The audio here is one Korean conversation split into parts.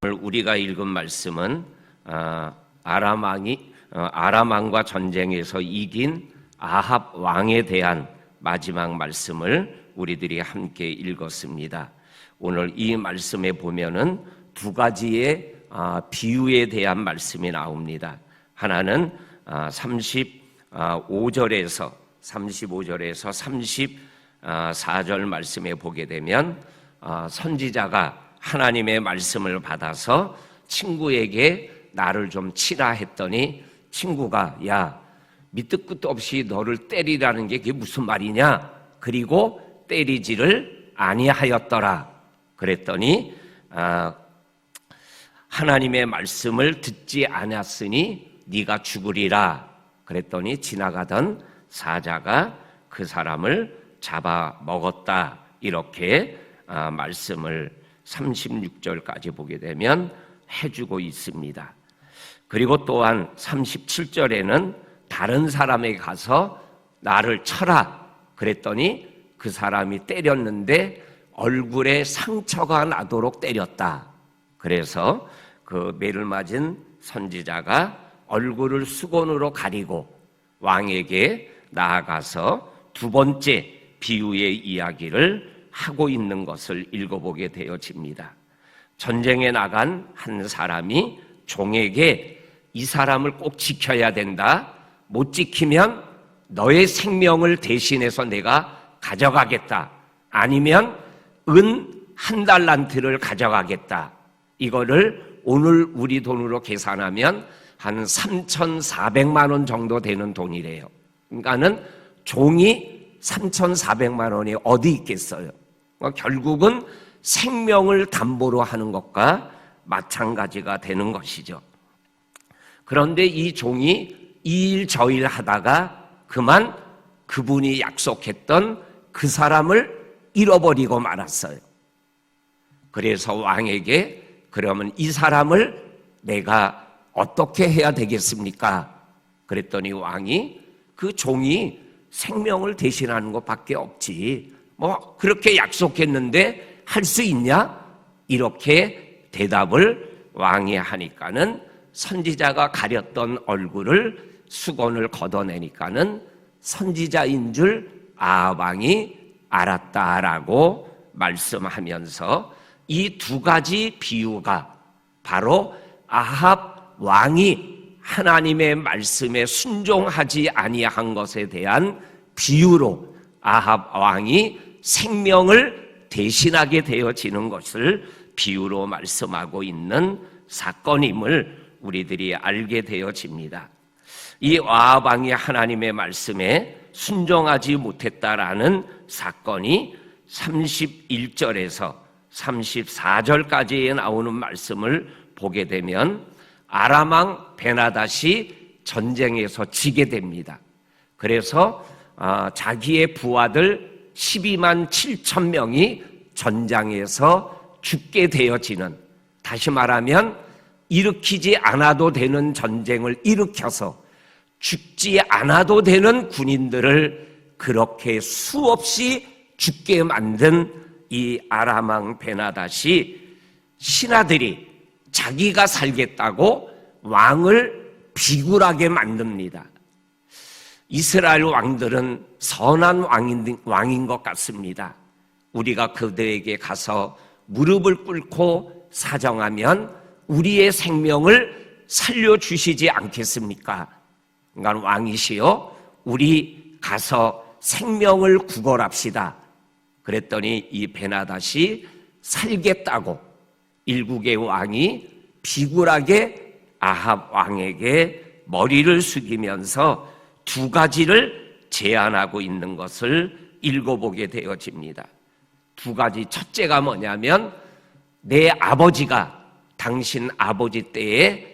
오늘 우리가 읽은 말씀은 아람 왕과 전쟁에서 이긴 아합 왕에 대한 마지막 말씀을 우리들이 함께 읽었습니다. 오늘 이 말씀에 보면은 두 가지의 비유에 대한 말씀이 나옵니다. 하나는 35절에서 34절 말씀에 보게 되면 선지자가 하나님의 말씀을 받아서 친구에게 나를 좀 치라 했더니 친구가 야, 밑도 끝도 없이 너를 때리라는 게 그게 무슨 말이냐? 그리고 때리지를 아니하였더라. 그랬더니 하나님의 말씀을 듣지 않았으니 네가 죽으리라. 그랬더니 지나가던 사자가 그 사람을 잡아먹었다. 이렇게 말씀을 36절까지 보게 되면 해주고 있습니다. 그리고 또한 37절에는 다른 사람에게 가서 나를 쳐라. 그랬더니 그 사람이 때렸는데 얼굴에 상처가 나도록 때렸다. 그래서 그 매를 맞은 선지자가 얼굴을 수건으로 가리고 왕에게 나아가서 두 번째 비유의 이야기를 하고 있는 것을 읽어보게 되어집니다. 전쟁에 나간 한 사람이 종에게 이 사람을 꼭 지켜야 된다. 못 지키면 너의 생명을 대신해서 내가 가져가겠다. 아니면 은 1달란트를 가져가겠다. 이거를 오늘 우리 돈으로 계산하면 한 3,400만 원 정도 되는 돈이래요. 그러니까는 종이 3,400만 원이 어디 있겠어요? 결국은 생명을 담보로 하는 것과 마찬가지가 되는 것이죠. 그런데 이 종이 이 일 저 일 하다가 그만 그분이 약속했던 그 사람을 잃어버리고 말았어요. 그래서 왕에게 그러면 이 사람을 내가 어떻게 해야 되겠습니까? 그랬더니 왕이 그 종이 생명을 대신하는 것밖에 없지. 그렇게 약속했는데 할 수 있냐? 이렇게 대답을 왕이 하니까는 선지자가 가렸던 얼굴을 수건을 걷어내니까는 선지자인 줄 아합왕이 알았다라고 말씀하면서 이 두 가지 비유가 바로 아합 왕이 하나님의 말씀에 순종하지 아니한 것에 대한 비유로 아합 왕이 생명을 대신하게 되어지는 것을 비유로 말씀하고 있는 사건임을 우리들이 알게 되어집니다. 이 아합 왕이 하나님의 말씀에 순종하지 못했다라는 사건이 31절에서 34절까지에 나오는 말씀을 보게 되면 아람 왕 베나닷이 전쟁에서 지게 됩니다. 그래서 자기의 부하들 12만 7천 명이 전장에서 죽게 되어지는, 다시 말하면 일으키지 않아도 되는 전쟁을 일으켜서 죽지 않아도 되는 군인들을 그렇게 수없이 죽게 만든 이 아람 왕 베나닷이 신하들이 자기가 살겠다고 왕을 비굴하게 만듭니다. 이스라엘 왕들은 선한 왕인 것 같습니다. 우리가 그들에게 가서 무릎을 꿇고 사정하면 우리의 생명을 살려주시지 않겠습니까? 그러니까 왕이시여, 우리 가서 생명을 구걸합시다. 그랬더니 이 베나닷이 살겠다고 일국의 왕이 비굴하게 아합 왕에게 머리를 숙이면서 두 가지를 제안하고 있는 것을 읽어보게 되어집니다. 두 가지, 첫째가 뭐냐면 내 아버지가 당신 아버지 때에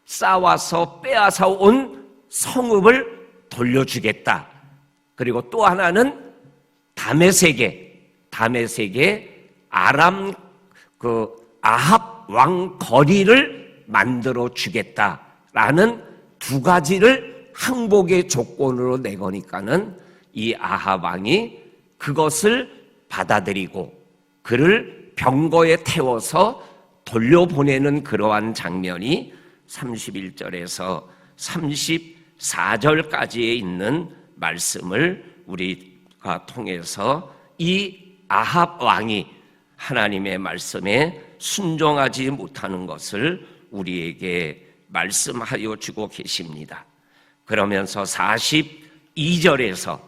싸워서 빼앗아 온 성읍을 돌려주겠다. 그리고 또 하나는 다메섹에 아합 왕 거리를 만들어 주겠다라는 두 가지를 항복의 조건으로 내거니까는 이 아합 왕이 그것을 받아들이고 그를 병거에 태워서 돌려보내는 그러한 장면이 31절에서 34절까지에 있는 말씀을 우리가 통해서 이 아합 왕이 하나님의 말씀에 순종하지 못하는 것을 우리에게 말씀하여 주고 계십니다. 그러면서 42절에서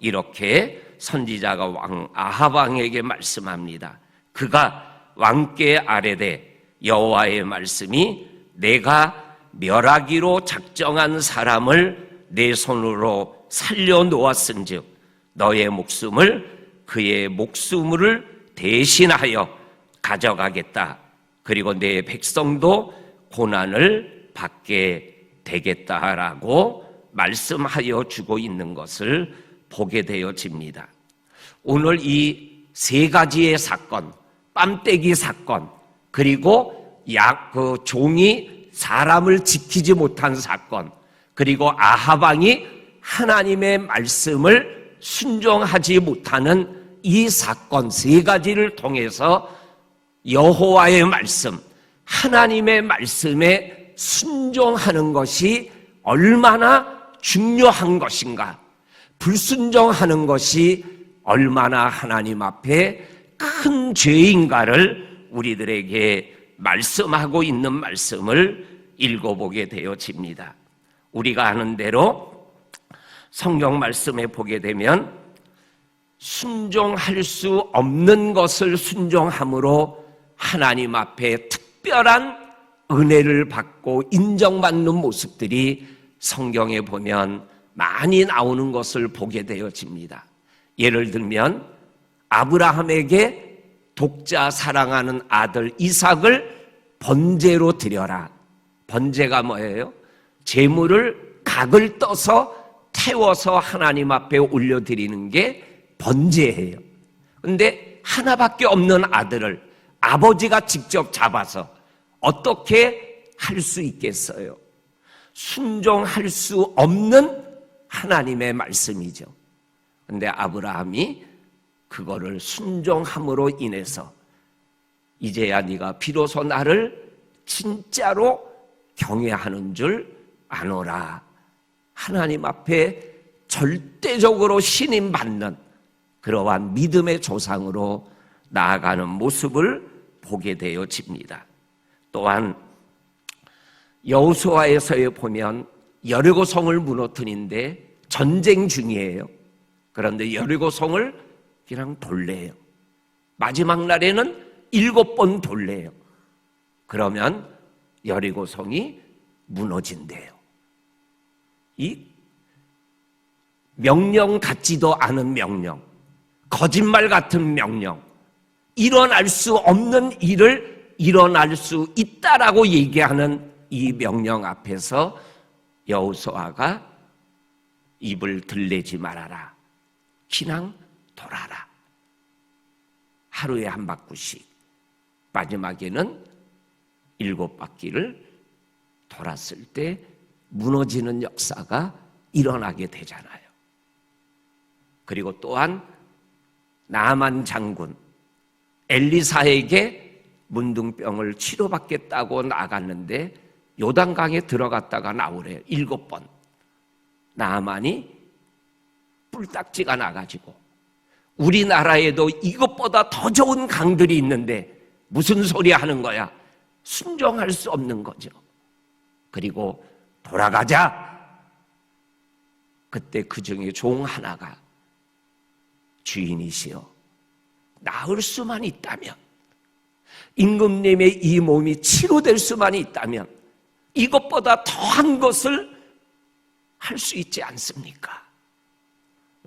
이렇게 선지자가 왕 아합 왕에게 말씀합니다. 그가 왕께 아뢰되 여호와의 말씀이 내가 멸하기로 작정한 사람을 내 손으로 살려 놓았은즉 너의 목숨을 그의 목숨을 대신하여 가져가겠다. 그리고 내 백성도 고난을 받게 되겠다라고 말씀하여 주고 있는 것을 보게 되어집니다. 오늘 이 세 가지의 사건, 뺨때기 사건, 그리고 종이 사람을 지키지 못한 사건, 그리고 아합 왕이 하나님의 말씀을 순종하지 못하는 이 사건 세 가지를 통해서 여호와의 말씀, 하나님의 말씀에 순종하는 것이 얼마나 중요한 것인가, 불순종하는 것이 얼마나 하나님 앞에 큰 죄인가를 우리들에게 말씀하고 있는 말씀을 읽어보게 되어집니다. 우리가 아는 대로 성경 말씀에 보게 되면 순종할 수 없는 것을 순종함으로 하나님 앞에 특별한 은혜를 받고 인정받는 모습들이 성경에 보면 많이 나오는 것을 보게 되어집니다. 예를 들면 아브라함에게 독자 사랑하는 아들 이삭을 번제로 드려라. 번제가 뭐예요? 제물을 각을 떠서 태워서 하나님 앞에 올려드리는 게 번제예요. 그런데 하나밖에 없는 아들을 아버지가 직접 잡아서 어떻게 할 수 있겠어요? 순종할 수 없는 하나님의 말씀이죠. 그런데 아브라함이 그거를 순종함으로 인해서 이제야 네가 비로소 나를 진짜로 경외하는 줄 아노라. 하나님 앞에 절대적으로 신임받는 그러한 믿음의 조상으로 나아가는 모습을 보게 되어집니다. 또한 여호수아에서에 보면 여리고성을 무너뜨리는데 전쟁 중이에요. 그런데 여리고성을 그냥 돌려요. 마지막 날에는 7번 돌려요. 그러면 여리고성이 무너진대요. 이 명령 같지도 않은 명령, 거짓말 같은 명령, 일어날 수 없는 일을 일어날 수 있다라고 얘기하는 이 명령 앞에서 여호수아가 입을 들레지 말아라. 그냥 돌아라. 하루에 한 바퀴씩. 마지막에는 7바퀴를 돌았을 때 무너지는 역사가 일어나게 되잖아요. 그리고 또한 나만 장군 엘리사에게 문둥병을 치료받겠다고 나갔는데 요단강에 들어갔다가 나오래요. 7번. 나만이 뿔딱지가 나가지고 우리나라에도 이것보다 더 좋은 강들이 있는데 무슨 소리 하는 거야? 순종할 수 없는 거죠. 그리고 돌아가자. 그때 그 중에 종 하나가 주인이시여 나을 수만 있다면, 임금님의 이 몸이 치료될 수만 있다면 이것보다 더한 것을 할 수 있지 않습니까?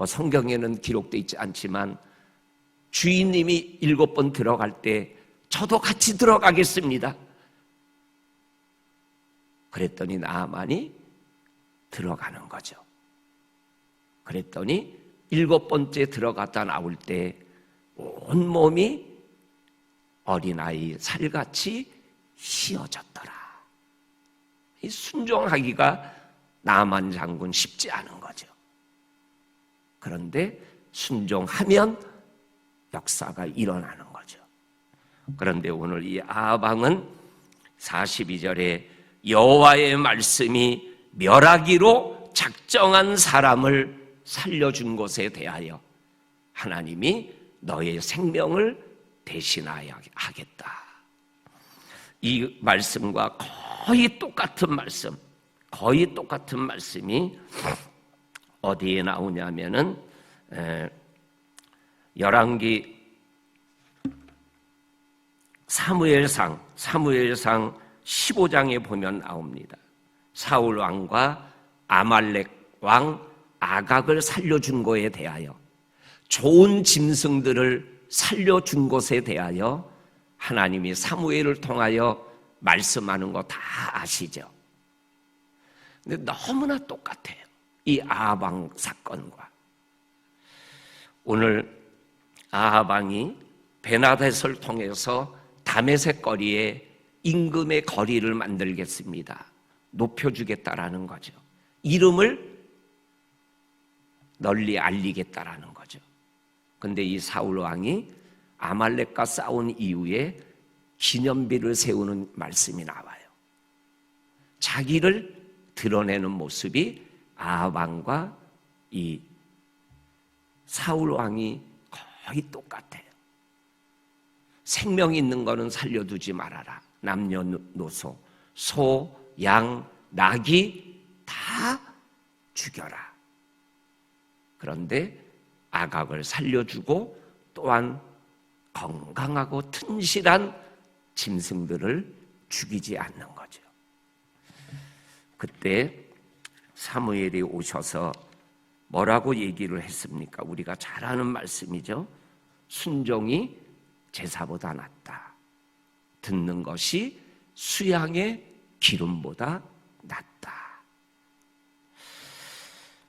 성경에는 기록되어 있지 않지만 주인님이 7번 들어갈 때 저도 같이 들어가겠습니다. 그랬더니 나만이 들어가는 거죠. 그랬더니 7번째 들어갔다 나올 때 온몸이 어린아이 살같이 휘어졌더라. 이 순종하기가 나만 장군 쉽지 않은 거죠. 그런데 순종하면 역사가 일어나는 거죠. 그런데 오늘 이 아합 왕은 42절에 여호와의 말씀이 멸하기로 작정한 사람을 살려준 것에 대하여 하나님이 너의 생명을 대신하여 하겠다. 이 말씀과 거의 똑같은 말씀이 어디에 나오냐면은 열왕기 사무엘상 15장에 보면 나옵니다. 사울 왕과 아말렉 왕 아각을 살려준 것에 대하여, 좋은 짐승들을 살려준 것에 대하여 하나님이 사무엘을 통하여 말씀하는 거 다 아시죠? 근데 너무나 똑같아요. 이 아합 왕 사건과. 오늘 아합 왕이 베나닷을 통해서 다메섹 거리에 임금의 거리를 만들겠습니다. 높여주겠다라는 거죠. 이름을 널리 알리겠다라는 거죠. 근데 이 사울 왕이 아말렉과 싸운 이후에 기념비를 세우는 말씀이 나와요. 자기를 드러내는 모습이 아합 왕과 이 사울 왕이 거의 똑같아요. 생명 있는 거는 살려두지 말아라. 남녀노소, 소, 양, 낙이 다 죽여라. 그런데 아각을 살려주고 또한 건강하고 튼실한 짐승들을 죽이지 않는 거죠. 그때 사무엘이 오셔서 뭐라고 얘기를 했습니까? 우리가 잘 아는 말씀이죠. 순종이 제사보다 낫다. 듣는 것이 수양의 기름보다 낫다.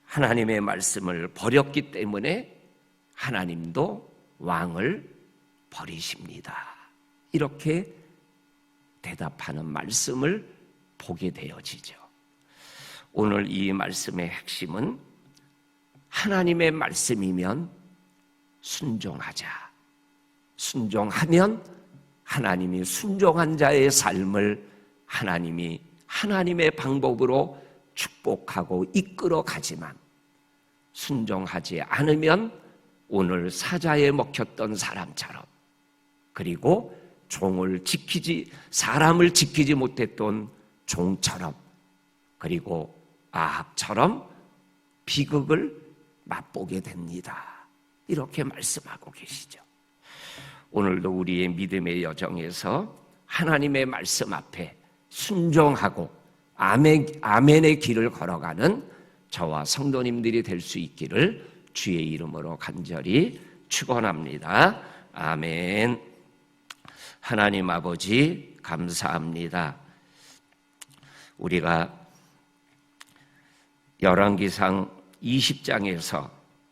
하나님의 말씀을 버렸기 때문에 하나님도 왕을 버리십니다. 이렇게 대답하는 말씀을 보게 되어지죠. 오늘 이 말씀의 핵심은 하나님의 말씀이면 순종하자. 순종하면 하나님이 순종한 자의 삶을 하나님이 하나님의 방법으로 축복하고 이끌어 가지만, 순종하지 않으면 오늘 사자에 먹혔던 사람처럼, 그리고 사람을 지키지 못했던 종처럼, 그리고 아합처럼 비극을 맛보게 됩니다. 이렇게 말씀하고 계시죠. 오늘도 우리의 믿음의 여정에서 하나님의 말씀 앞에 순종하고 아멘의 길을 걸어가는 저와 성도님들이 될 수 있기를 주의 이름으로 간절히 축원합니다. 아멘. 하나님 아버지 감사합니다. 우리가 열왕기상 20장에서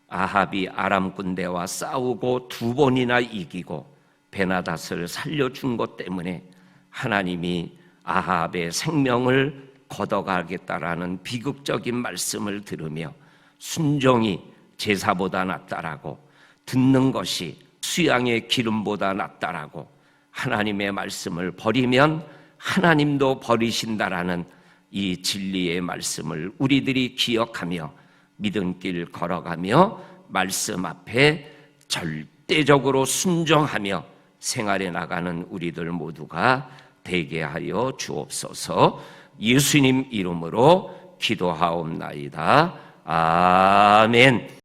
아합이 아람 군대와 싸우고 2번이나 이기고 베나닷을 살려준 것 때문에 하나님이 아합의 생명을 걷어가겠다라는 비극적인 말씀을 들으며 순종이 제사보다 낫다라고, 듣는 것이 수양의 기름보다 낫다라고, 하나님의 말씀을 버리면 하나님도 버리신다라는 이 진리의 말씀을 우리들이 기억하며 믿음길 걸어가며 말씀 앞에 절대적으로 순종하며 생활해 나가는 우리들 모두가 되게 하여 주옵소서. 예수님 이름으로 기도하옵나이다. 아멘.